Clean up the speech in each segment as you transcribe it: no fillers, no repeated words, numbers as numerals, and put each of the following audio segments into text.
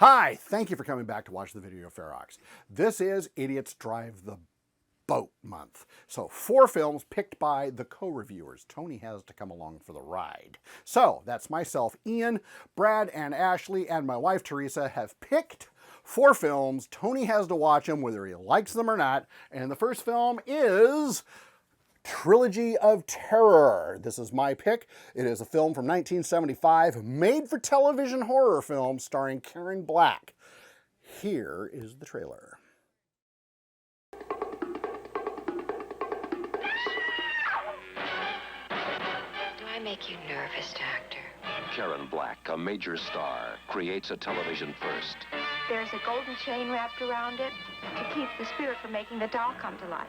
Hi, thank you for coming back to watch the video of Ferox. This is Idiots Drive the Boat month. So 4 films picked by the co-reviewers. Tony has to come along for the ride. So that's myself, Ian, Brad, and Ashley, and my wife Teresa have picked 4 films. Tony has to watch them whether he likes them or not. And the first film is Trilogy of Terror. This is my pick. It is a film from 1975, made-for-television horror film starring Karen Black. Here is the trailer. Do I make you nervous, Doctor? Karen Black, a major star, creates a television first. There's a golden chain wrapped around it to keep the spirit from making the doll come to life.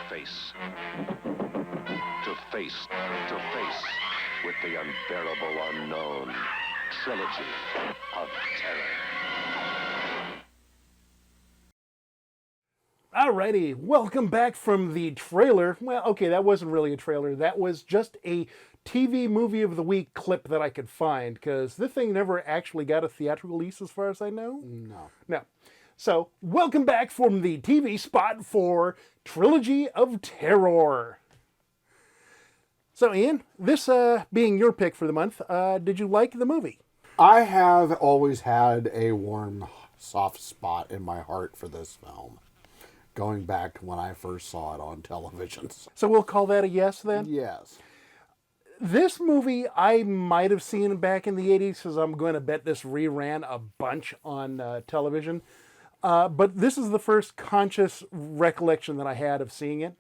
Face to face with the unbearable unknown. Trilogy of Terror. Alrighty, welcome back from the trailer. Well, okay, that wasn't really a trailer. That was just a TV Movie of the Week clip that I could find, because this thing never actually got a theatrical release as far as I know. No. So, welcome back from the TV spot for Trilogy of Terror. So, Ian, this being your pick for the month, did you like the movie? I have always had a warm, soft spot in my heart for this film, going back to when I first saw it on television. So we'll call that a yes then? Yes. This movie I might have seen back in the 80s, because I'm going to bet this reran a bunch on television. But this is the first conscious recollection that I had of seeing it.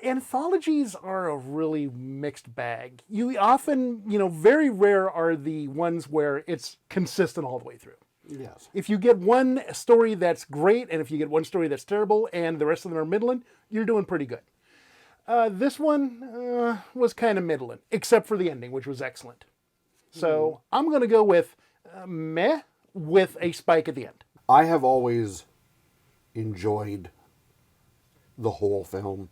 Anthologies are a really mixed bag. You often, very rare are the ones where it's consistent all the way through. Yes. If you get one story that's great, and if you get one story that's terrible, and the rest of them are middling, you're doing pretty good. This one was kind of middling, except for the ending, which was excellent. So I'm going to go with meh with a spike at the end. I have always enjoyed the whole film.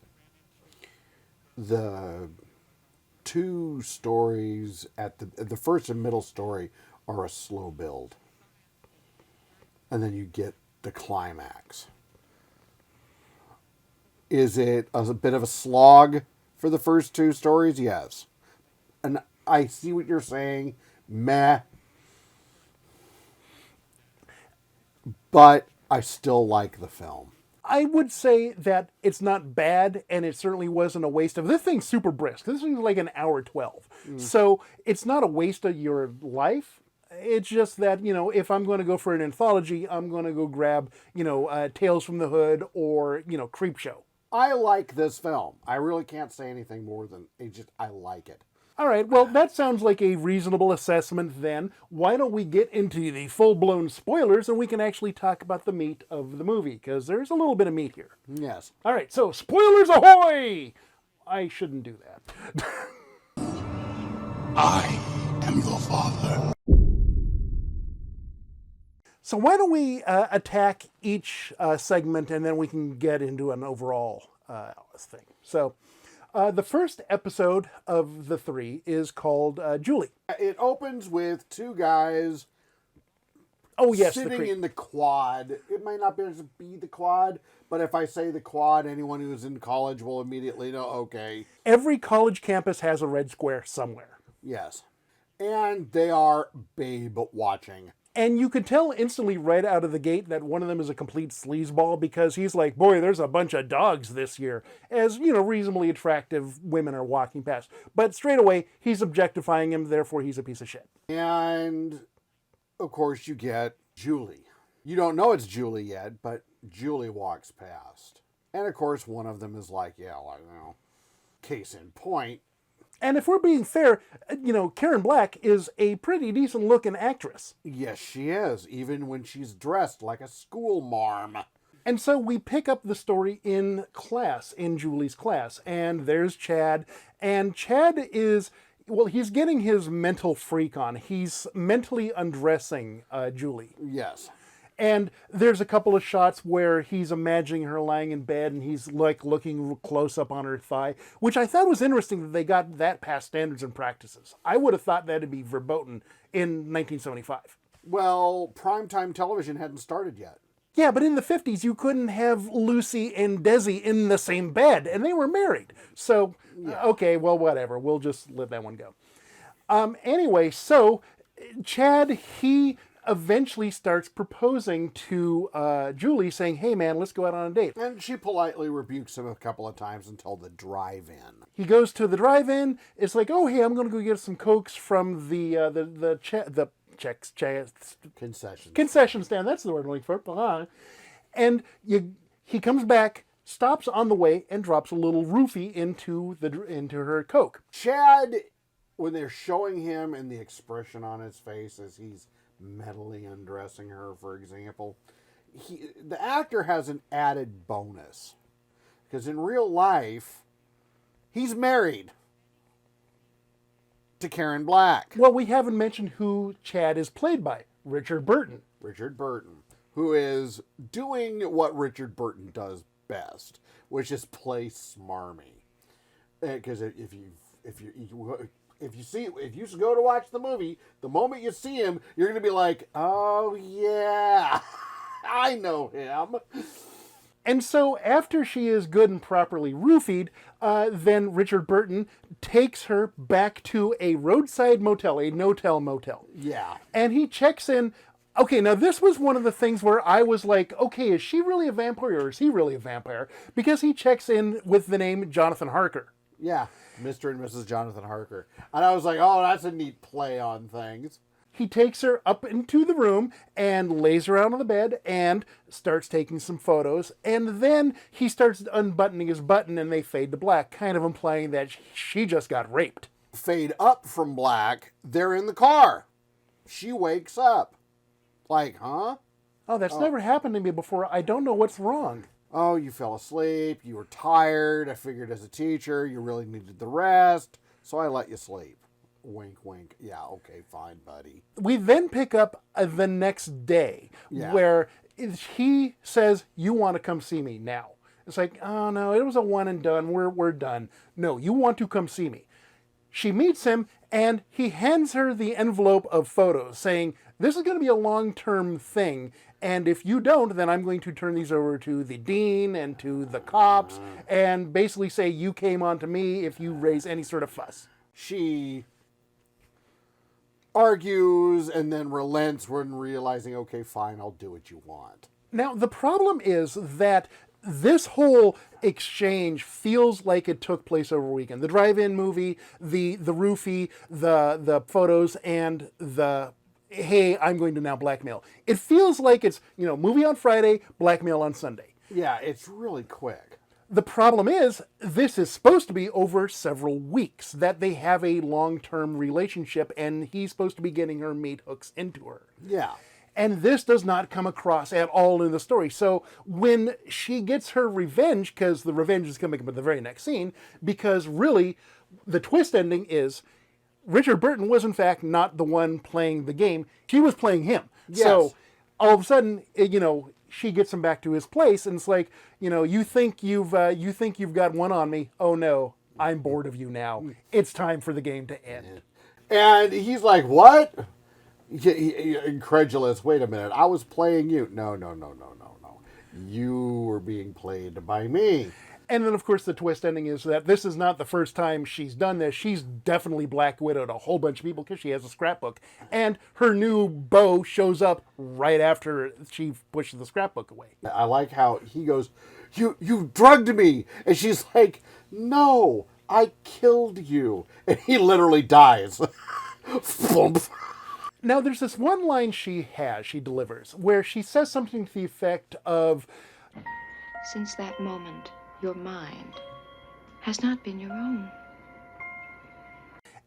The 2 stories at the first and middle story are a slow build. And then you get the climax. Is it a bit of a slog for the first 2 stories? Yes. And I see what you're saying. Meh. But I still like the film. I would say that it's not bad, and it certainly wasn't a waste of... This thing's super brisk. This thing's like an hour 12. So it's not a waste of your life. It's just that, if I'm going to go for an anthology, I'm going to go grab, Tales from the Hood or, Creepshow. I like this film. I really can't say anything more than I like it. All right, well, that sounds like a reasonable assessment then. Why don't we get into the full-blown spoilers and we can actually talk about the meat of the movie, because there's a little bit of meat here. Yes. All right, so spoilers ahoy! I shouldn't do that. I am your father. So why don't we attack each segment, and then we can get into an overall thing. So the first episode of the 3 is called Julie. It opens with 2 guys sitting in the quad. It might not be the quad, but if I say the quad, anyone who's in college will immediately know, okay. Every college campus has a red square somewhere. Yes. And they are babe watching. And you could tell instantly right out of the gate that one of them is a complete sleazeball, because he's like, boy, there's a bunch of dogs this year, as, reasonably attractive women are walking past. But straight away, he's objectifying him, therefore he's a piece of shit. And, of course, you get Julie. You don't know it's Julie yet, but Julie walks past. And, of course, one of them is like, case in point. And if we're being fair, Karen Black is a pretty decent-looking actress. Yes, she is, even when she's dressed like a school marm. And so we pick up the story in class, in Julie's class, and there's Chad. And Chad is, he's getting his mental freak on. He's mentally undressing Julie. Yes. And there's a couple of shots where he's imagining her lying in bed and he's like looking close up on her thigh, which I thought was interesting that they got that past standards and practices. I would have thought that'd be verboten in 1975. Well, primetime television hadn't started yet. Yeah, but in the 50s, you couldn't have Lucy and Desi in the same bed, and they were married. So, okay, well, whatever. We'll just let that one go. Anyway, so Chad, he eventually starts proposing to Julie, saying, hey, man, let's go out on a date. And she politely rebukes him a couple of times until the drive-in. He goes to the drive-in. It's like, oh, hey, I'm going to go get some Cokes from the concession stand. That's the word I'm looking for. And he comes back, stops on the way, and drops a little roofie into her Coke. Chad, when they're showing him and the expression on his face as he's mentally undressing her, for example, the actor has an added bonus. Because in real life, he's married to Karen Black. Well, we haven't mentioned who Chad is played by. Richard Burton. Richard Burton, who is doing what Richard Burton does best, which is play smarmy. Because if you go to watch the movie, the moment you see him, you're going to be like, oh yeah, I know him. And so after she is good and properly roofied, then Richard Burton takes her back to a roadside motel, a no-tell motel. Yeah. And he checks in. Okay, now this was one of the things where I was like, okay, is she really a vampire or is he really a vampire? Because he checks in with the name Jonathan Harker. Yeah, Mr. and Mrs. Jonathan Harker. And I was like, oh, that's a neat play on things. He takes her up into the room and lays her out on the bed and starts taking some photos. And then he starts unbuttoning his button and they fade to black, kind of implying that she just got raped. Fade up from black, they're in the car. She wakes up. Like, huh? Oh, that's never happened to me before. I don't know what's wrong. Oh, you fell asleep. You were tired. I figured as a teacher, you really needed the rest. So I let you sleep. Wink, wink. Yeah, okay, fine, buddy. We then pick up the next day where he says, you want to come see me now. It's like, oh no, it was a one and done. We're done. No, you want to come see me. She meets him and he hands her the envelope of photos saying, this is going to be a long-term thing. And if you don't, then I'm going to turn these over to the dean and to the cops and basically say you came on to me if you raise any sort of fuss. She argues and then relents when realizing, okay, fine, I'll do what you want. Now, the problem is that this whole exchange feels like it took place over a weekend. The drive-in movie, the roofie, the photos, and the, hey, I'm going to now blackmail. It feels like it's, movie on Friday, blackmail on Sunday. Yeah, it's really quick. The problem is, this is supposed to be over several weeks, that they have a long-term relationship, and he's supposed to be getting her meat hooks into her. Yeah. And this does not come across at all in the story. So when she gets her revenge, because the revenge is coming up in the very next scene, because really, the twist ending is, Richard Burton was in fact not the one playing the game. She was playing him. Yes. So all of a sudden, she gets him back to his place, and it's like, you think you've got one on me. Oh no, I'm bored of you now. It's time for the game to end. And he's like, what? Incredulous. Wait a minute. I was playing you. No. You were being played by me. And then, of course, the twist ending is that this is not the first time she's done this. She's definitely Black Widowed a whole bunch of people because she has a scrapbook. And her new beau shows up right after she pushes the scrapbook away. I like how he goes, you drugged me. And she's like, no, I killed you. And he literally dies. Now, there's this one line she delivers, where she says something to the effect of, Since that moment, your mind has not been your own.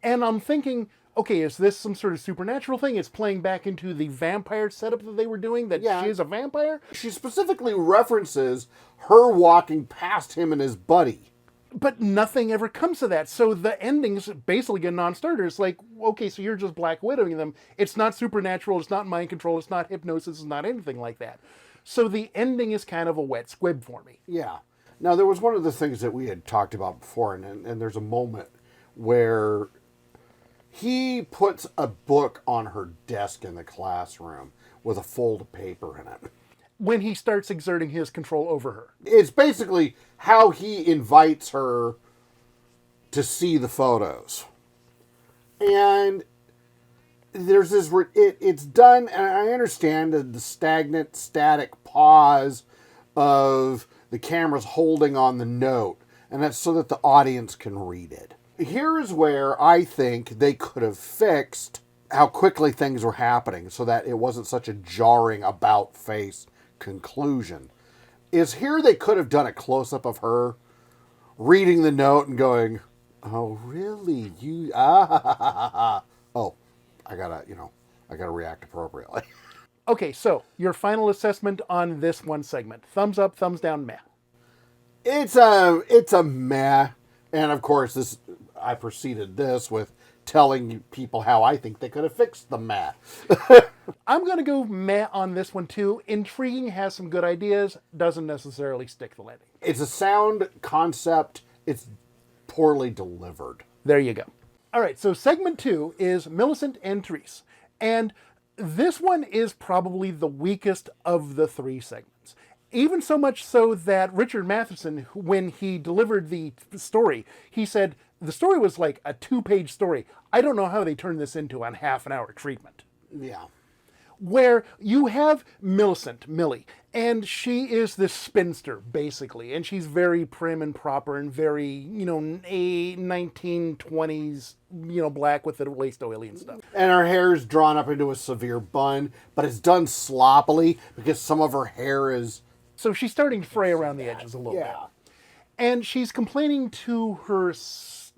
and I'm thinking, okay, is this some sort of supernatural thing? It's playing back into the vampire setup that they were doing, that she is a vampire? She specifically references her walking past him and his buddy. But nothing ever comes to that. So the ending's basically a non-starter. It's like, okay, so you're just Black Widowing them. It's not supernatural, it's not mind control, it's not hypnosis, it's not anything like that. So the ending is kind of a wet squib for me. Yeah. Now, there was one of the things that we had talked about before, and there's a moment where He puts a book on her desk in the classroom with a fold of paper in it. When he starts exerting his control over her. It's basically how he invites her to see the photos. And there's this, it's done, and I understand the stagnant, static pause of the camera's holding on the note, and that's so that the audience can read it. Here is where I think they could have fixed how quickly things were happening so that it wasn't such a jarring about-face conclusion. Is here they could have done a close-up of her reading the note and going, oh, really? You, oh, I gotta react appropriately. Okay, so your final assessment on this one segment. Thumbs up, thumbs down, meh. It's a meh. And of course, I preceded this with telling people how I think they could have fixed the meh. I'm going to go meh on this one too. Intriguing, has some good ideas, doesn't necessarily stick the landing. It's a sound concept. It's poorly delivered. There you go. All right, so segment 2 is Millicent and Therese. And this one is probably the weakest of the 3 segments. Even so much so that Richard Matheson, when he delivered the story, he said, the story was like a 2-page story. I don't know how they turned this into a half-an-hour treatment. Yeah. Where you have Millicent, Millie, and she is this spinster, basically, and she's very prim and proper and very, a 1920s, black with the waist oily and stuff. And her hair is drawn up into a severe bun, but it's done sloppily because some of her hair is... So she's starting to fray around the edges a little bit. And she's complaining to her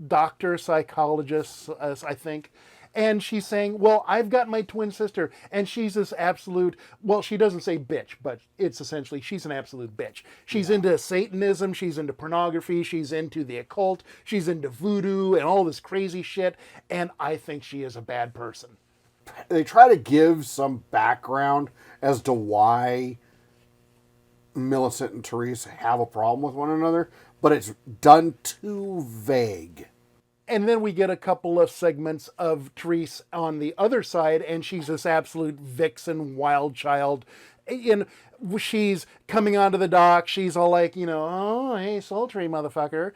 doctor, psychologist, I think, and she's saying, well, I've got my twin sister, and she's this absolute, well, she doesn't say bitch, but it's essentially, she's an absolute bitch. She's into Satanism, she's into pornography, she's into the occult, she's into voodoo, and all this crazy shit, and I think she is a bad person. They try to give some background as to why Millicent and Therese have a problem with one another, but it's done too vague. And then we get a couple of segments of Therese on the other side, and she's this absolute vixen, wild child. And she's coming onto the dock. She's all like, oh, hey, sultry motherfucker.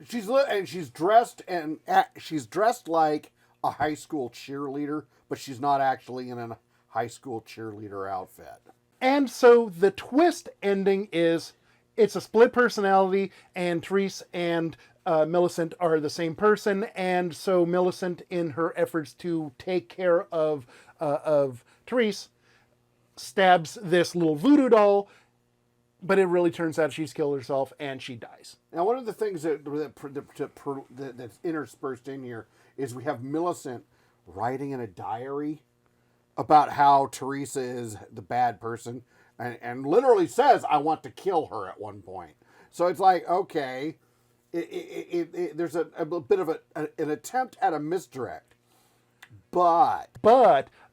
She's dressed like a high school cheerleader, but she's not actually in a high school cheerleader outfit. And so the twist ending is it's a split personality, and Therese and Millicent are the same person, and so Millicent, in her efforts to take care of Therese, stabs this little voodoo doll, but it really turns out she's killed herself and she dies. Now, one of the things that's interspersed in here is we have Millicent writing in a diary about how Teresa is the bad person, and literally says, I want to kill her at one point. So it's like, okay, there's a bit of an attempt at a misdirect. But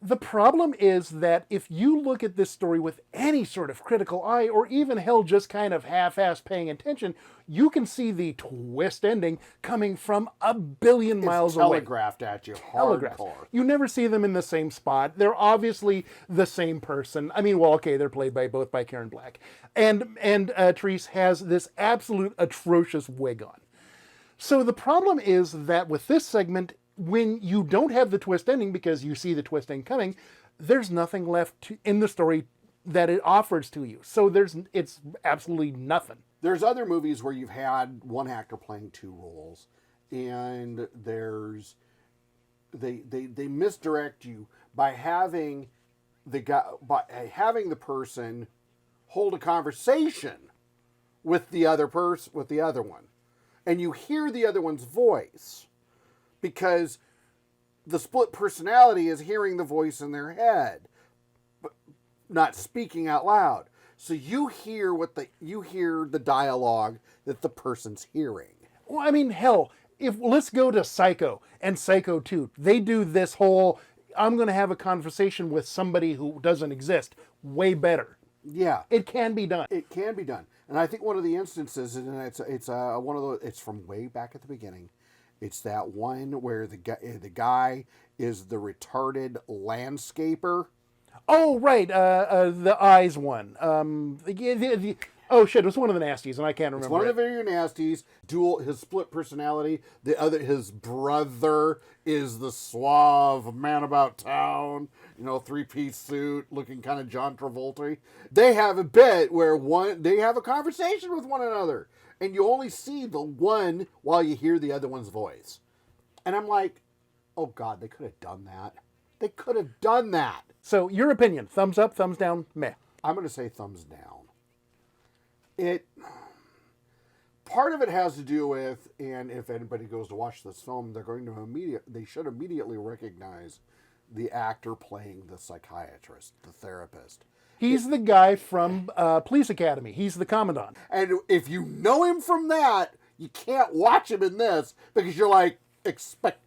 the problem is that if you look at this story with any sort of critical eye, or even hell, just kind of half-ass paying attention, you can see the twist ending coming from a billion miles away. Telegraphed at you, hardcore. You never see them in the same spot. They're obviously the same person. I mean, well, okay, they're played both by Karen Black. And Therese has this absolute atrocious wig on. So the problem is that with this segment, when you don't have the twist ending because you see the twist ending coming, there's nothing left in the story that it offers to you. So it's absolutely nothing. There's other movies where you've had one actor playing two roles, and they misdirect you by having the person hold a conversation with the other one, and you hear the other one's voice because the split personality is hearing the voice in their head, but not speaking out loud. So you hear the dialogue that the person's hearing. Well, I mean, hell, let's go to Psycho and Psycho 2. They do this whole, I'm going to have a conversation with somebody who doesn't exist, way better. Yeah. It can be done. It can be done. And I think one of the instances, and it's one of those, it's from way back at the beginning, It's that one where the guy is the retarded landscaper. Oh, right, the eyes one. Oh shit, it was one of the nasties, and I can't remember. It's one of it. the very nasties. His split personality. His brother is the suave man about town. 3-piece suit, looking kind of John Travolta. They have a bit where they have a conversation with one another, and you only see the one while you hear the other one's voice. And I'm like, oh God, they could have done that. They could have done that. So, your opinion: thumbs up, thumbs down, meh. I'm going to say thumbs down. Part of it has to do with, and if anybody goes to watch this film, they should immediately recognize the actor playing the psychiatrist, the therapist. He's the guy from Police Academy. He's the commandant. And if you know him from that, you can't watch him in this because you're like expecting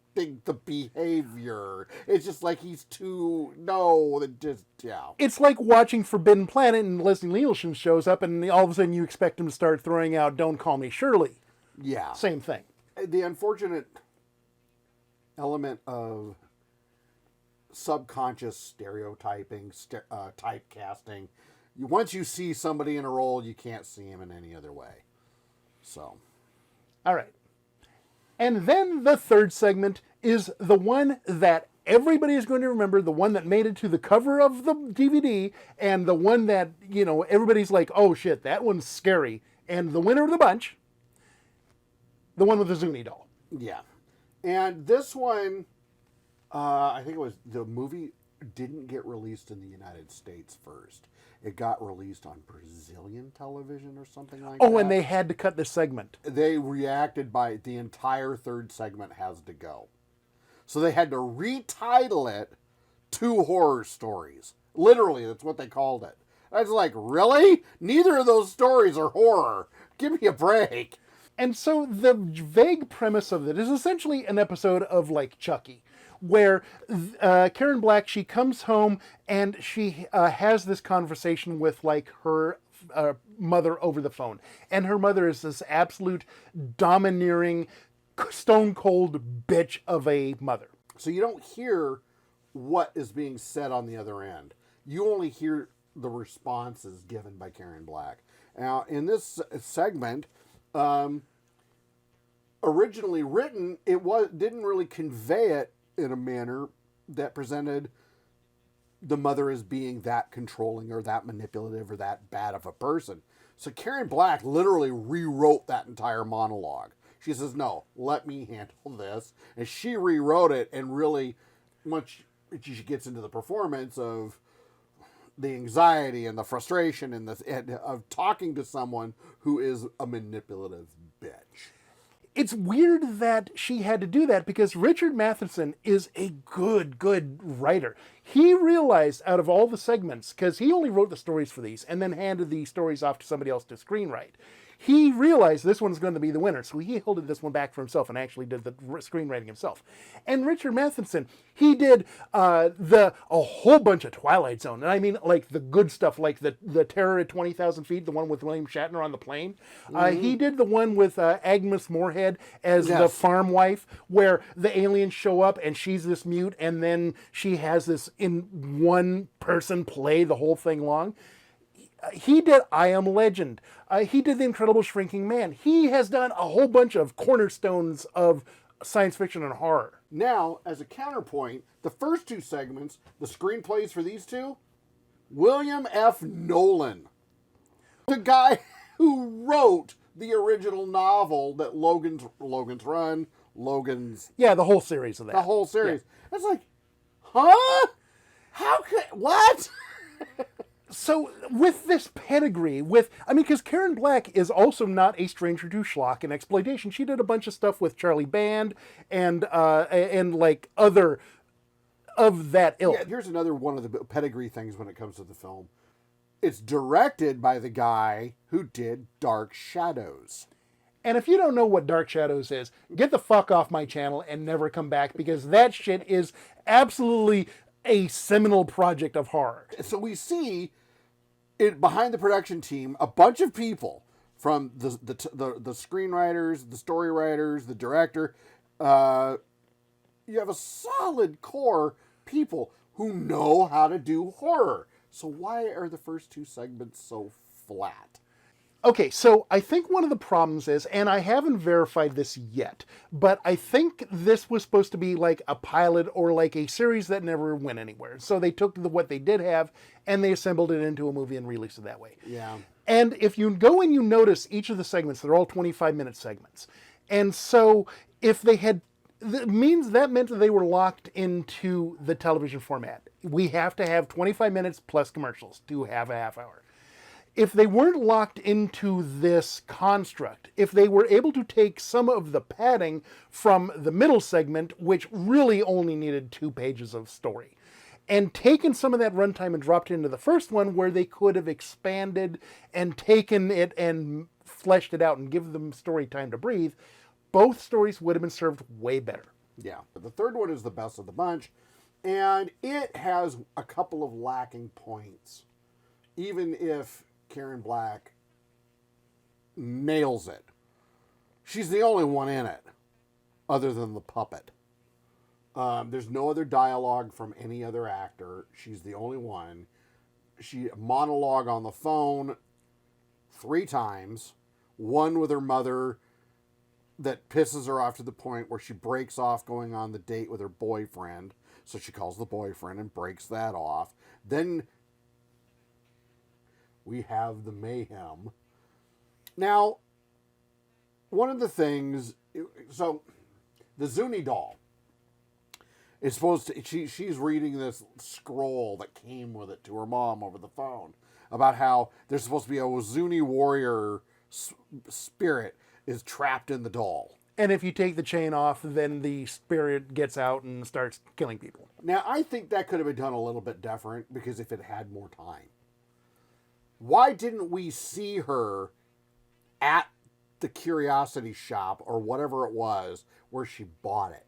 the behavior. It's just like he's too yeah. It's like watching Forbidden Planet and Leslie Nielsen shows up and all of a sudden you expect him to start throwing out "Don't Call Me Shirley." Yeah. Same thing. The unfortunate element of subconscious stereotyping, typecasting. Once you see somebody in a role, you can't see him in any other way. So. All right. And then the third segment is the one that everybody is going to remember, the one that made it to the cover of the DVD, and the one that, everybody's like, oh shit, that one's scary. And the winner of the bunch, the one with the Zuni doll. Yeah. And this one, I think the movie didn't get released in the United States first. It got released on Brazilian television or something like that. Oh, and they had to cut this segment. They reacted by the entire third segment has to go. So they had to retitle it Two Horror Stories. Literally, that's what they called it. I was like, really? Neither of those stories are horror. Give me a break. And so the vague premise of it is essentially an episode of like Chucky, where Karen Black, she comes home and she has this conversation with like her mother over the phone. And her mother is this absolute domineering, stone cold bitch of a mother. So you don't hear what is being said on the other end. You only hear the responses given by Karen Black. Now, in this segment, originally written, didn't really convey it in a manner that presented the mother as being that controlling or that manipulative or that bad of a person. So Karen Black literally rewrote that entire monologue. She says, no, let me handle this. And she rewrote it, and really, once she gets into the performance of the anxiety and the frustration and of talking to someone who is a manipulative bitch. It's weird that she had to do that because Richard Matheson is a good writer. He realized out of all the segments, because he only wrote the stories for these and then handed the stories off to somebody else to screenwrite. He realized this one's going to be the winner, so he held this one back for himself and actually did the screenwriting himself. And Richard Matheson, he did a whole bunch of Twilight Zone, and I mean like the good stuff, like the Terror at 20,000 Feet, the one with William Shatner on the plane. He did the one with Agnes Moorehead as the farm wife, where the aliens show up and she's this mute, and then she has this in one person play the whole thing long. He did I Am Legend. He did The Incredible Shrinking Man. He has done a whole bunch of cornerstones of science fiction and horror. Now, as a counterpoint, the first two segments, the screenplays for these two, William F. Nolan, the guy who wrote the original novel that Logan's Run, Yeah, the whole series of that. The whole series. Yeah. It's like, huh? How could, what? So with this pedigree, because Karen Black is also not a stranger to schlock and exploitation. She did a bunch of stuff with Charlie Band and like other of that ilk. Yeah, here's another one of the pedigree things when it comes to the film. It's directed by the guy who did Dark Shadows. And if you don't know what Dark Shadows is, get the fuck off my channel and never come back, because that shit is absolutely a seminal project of horror. So we see it behind the production team, a bunch of people from the screenwriters, the story writers, the director, You have a solid core people who know how to do horror. So why are the first two segments so flat? Okay, so I think one of the problems is, and I haven't verified this yet, but I think this was supposed to be like a pilot or like a series that never went anywhere. So they took what they did have and they assembled it into a movie and released it that way. Yeah. And if you go and you notice each of the segments, they're all 25-minute segments. And so if they had, that meant that they were locked into the television format. We have to have 25 minutes plus commercials to have a half hour. If they weren't locked into this construct, if they were able to take some of the padding from the middle segment, which really only needed 2 pages of story, and taken some of that runtime and dropped it into the first one where they could have expanded and taken it and fleshed it out and give them story time to breathe, both stories would have been served way better. Yeah. The third one is the best of the bunch, and it has a couple of lacking points. Even if Karen Black nails it, she's the only one in it, other than the puppet. There's no other dialogue from any other actor. She's the only one. She monologue on the phone 3 times. One with her mother that pisses her off to the point where she breaks off going on the date with her boyfriend. So she calls the boyfriend and breaks that off. Then we have the mayhem. Now, one of the things, so the Zuni doll is supposed to, she's reading this scroll that came with it to her mom over the phone about how there's supposed to be a Zuni warrior spirit is trapped in the doll. And if you take the chain off, then the spirit gets out and starts killing people. Now, I think that could have been done a little bit different because if it had more time. Why didn't we see her at the curiosity shop or whatever it was where she bought it?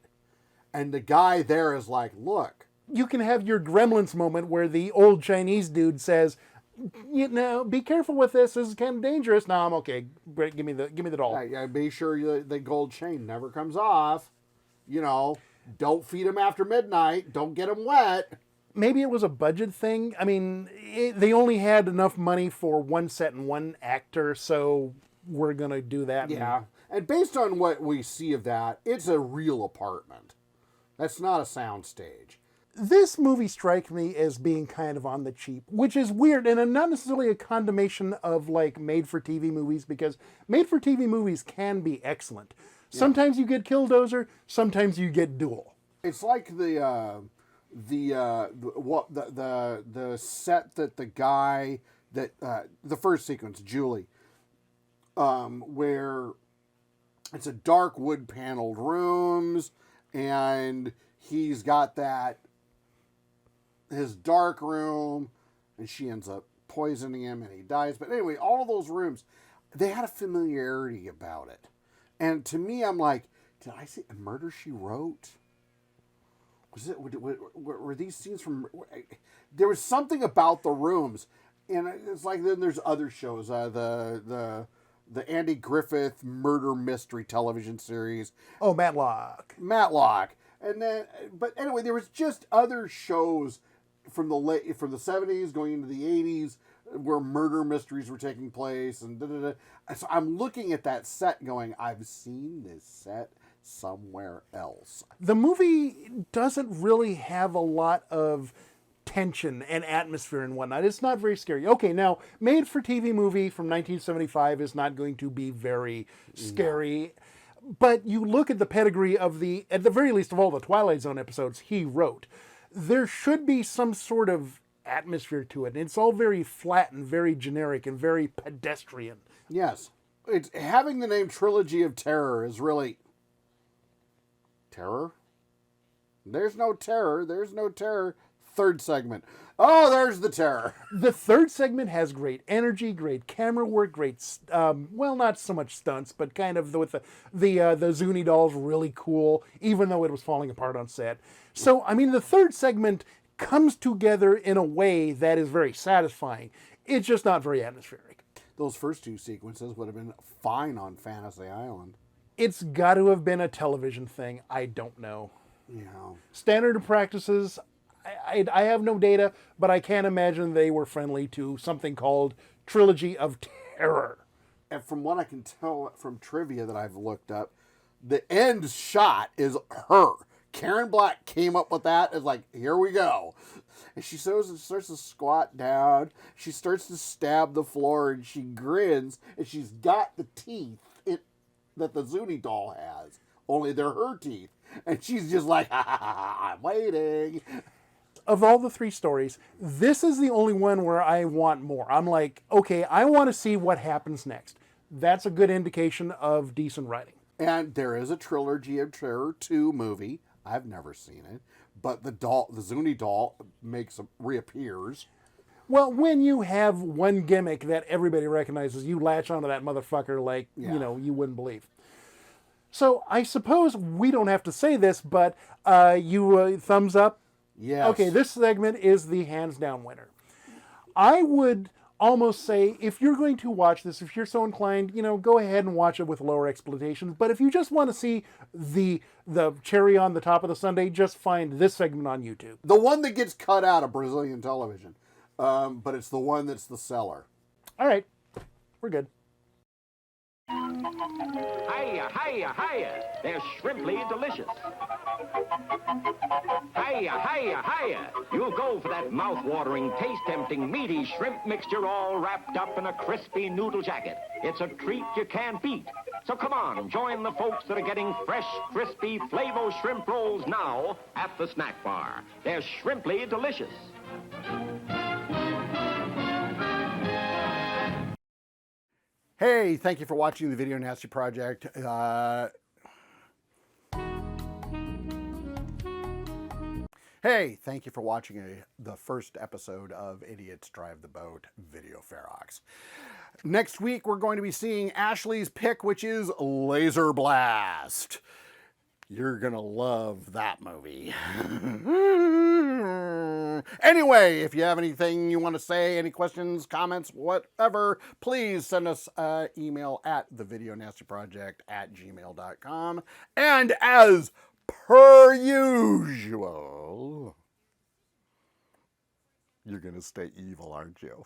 And the guy there is like, look. You can have your Gremlins moment where the old Chinese dude says, you know, be careful with this. This is kind of dangerous. No, I'm okay. Great, give me the doll. Yeah, be sure the gold chain never comes off. You know, don't feed him after midnight. Don't get him wet. Maybe it was a budget thing. I mean, they only had enough money for one set and one actor, so we're going to do that. Yeah. And based on what we see of that, it's a real apartment. That's not a soundstage. This movie strikes me as being kind of on the cheap, which is weird, and not necessarily a condemnation of like made-for-TV movies, because made-for-TV movies can be excellent. Yeah. Sometimes you get Killdozer, sometimes you get Duel. It's like the set that the guy that the first sequence, Julie, where it's a dark wood paneled rooms, and he's got his dark room, and she ends up poisoning him, and he dies. But anyway, all of those rooms, they had a familiarity about it, and to me, I'm like, did I see a Murder, She Wrote? Were these scenes from? There was something about the rooms, and it's like then there's other shows, the Andy Griffith murder mystery television series. Oh, Matlock, and then but anyway, there was just other shows from the 70s going into the 80s where murder mysteries were taking place, and so I'm looking at that set, going, I've seen this set somewhere else. The movie doesn't really have a lot of tension and atmosphere and whatnot. It's not very scary. Okay, now, made-for-TV movie from 1975 is not going to be very scary, but you look at the pedigree of at the very least of all the Twilight Zone episodes he wrote, there should be some sort of atmosphere to it. It's all very flat and very generic and very pedestrian. Yes. It's having the name Trilogy of Terror is really... Terror? There's no terror. There's no terror. Third segment. Oh, there's the terror. The third segment has great energy, great camera work, great, well, not so much stunts, but kind of with the Zuni dolls, really cool, even though it was falling apart on set. So, I mean, the third segment comes together in a way that is very satisfying. It's just not very atmospheric. Those first two sequences would have been fine on Fantasy Island. It's got to have been a television thing. I don't know. Yeah. Standard practices, I have no data, but I can't imagine they were friendly to something called Trilogy of Terror. And from what I can tell from trivia that I've looked up, the end shot is her. Karen Black came up with that. It's like, here we go. And she starts to squat down. She starts to stab the floor, and she grins, and she's got the teeth that the Zuni doll has. Only they're her teeth. And she's just like, ha, ha, ha, ha, I'm waiting. Of all the 3 stories, this is the only one where I want more. I'm like, okay, I want to see what happens next. That's a good indication of decent writing. And there is a Trilogy of Terror 2 movie. I've never seen it. But the Zuni doll reappears. Well, when you have one gimmick that everybody recognizes, you latch onto that motherfucker like, you wouldn't believe. So I suppose we don't have to say this, but you thumbs up? Yes. Okay, this segment is the hands down winner. I would almost say, if you're going to watch this, if you're so inclined, go ahead and watch it with lower expectations. But if you just want to see the cherry on the top of the sundae, just find this segment on YouTube. The one that gets cut out of Brazilian television. But it's the one that's the seller. All right, we're good. Hiya, hiya, hiya. They're shrimply delicious. Hiya, hiya, hiya. You'll go for that mouth-watering, taste-tempting, meaty shrimp mixture all wrapped up in a crispy noodle jacket. It's a treat you can't beat. So come on, join the folks that are getting fresh, crispy Flavo shrimp rolls now at the snack bar. They're shrimply delicious. Hey, thank you for watching the Video Nasty Project. Hey, thank you for watching the first episode of Idiots Drive the Boat Video Ferox. Next week, we're going to be seeing Ashley's pick, which is Laser Blast. You're going to love that movie. Anyway, if you have anything you want to say, any questions, comments, whatever, please send us an email at thevideonastyproject@gmail.com. And as per usual, you're going to stay evil, aren't you?